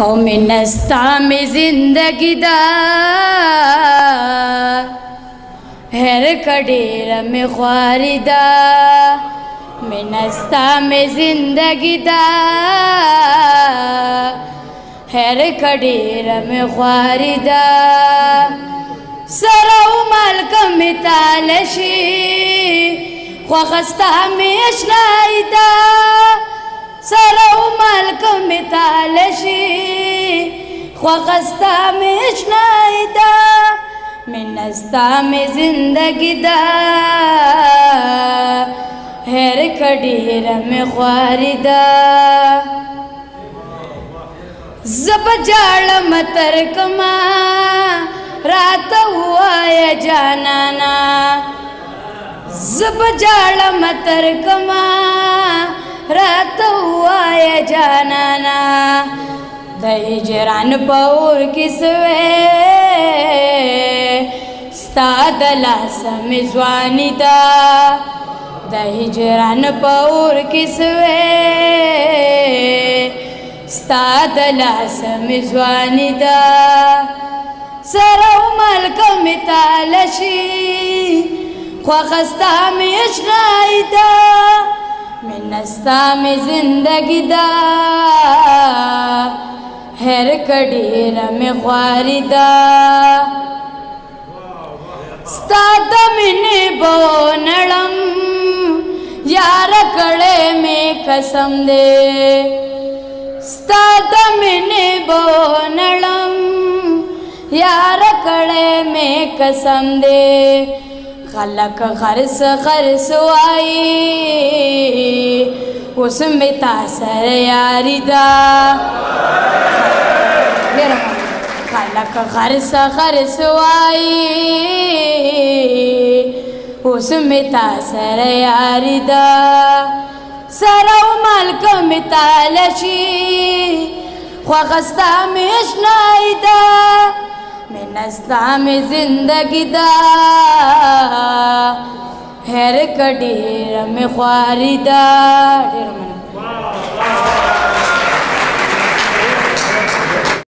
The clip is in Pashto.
او منستا میں زندگی دا ہر کڑیر میں خواری دا منستا میں زندگی دا ہر کڑیر میں خواری دا سراو مالکم تالشی خوخستا میں اشنائی دا سراو مالکم تالشی خوخستا میں اشنائی دا منستا میں زندگی دا ہر کڑیر میں خواری دا زب جاڑم ترکما رات ہوا یا جانانا زب جاڑم ترکما رات ہوا یا جانانا دا ہجران پور کسوے ستا دلاسم زوانی دا دا ہجران پور کسوے ستا دلاسم زوانی دا سراو مالکم تالشی خوخستا میں اشنائی دا منستا میں زندگی دا ہر کڑیر میں خواری دا ستا دمینی بو نڑم یار کڑے میں قسم دے ستا دمینی بو نڑم یار کڑے میں قسم دے خلق خرس خرس آئی اس میں تاثر یاری دا خلق خرس خرس آئی اس میں تاثر یاری دا سراو مالکم تالشی خوخستا میں اشنائی دا منستا میں زندگی دا ہر کڑیر میں خواری دا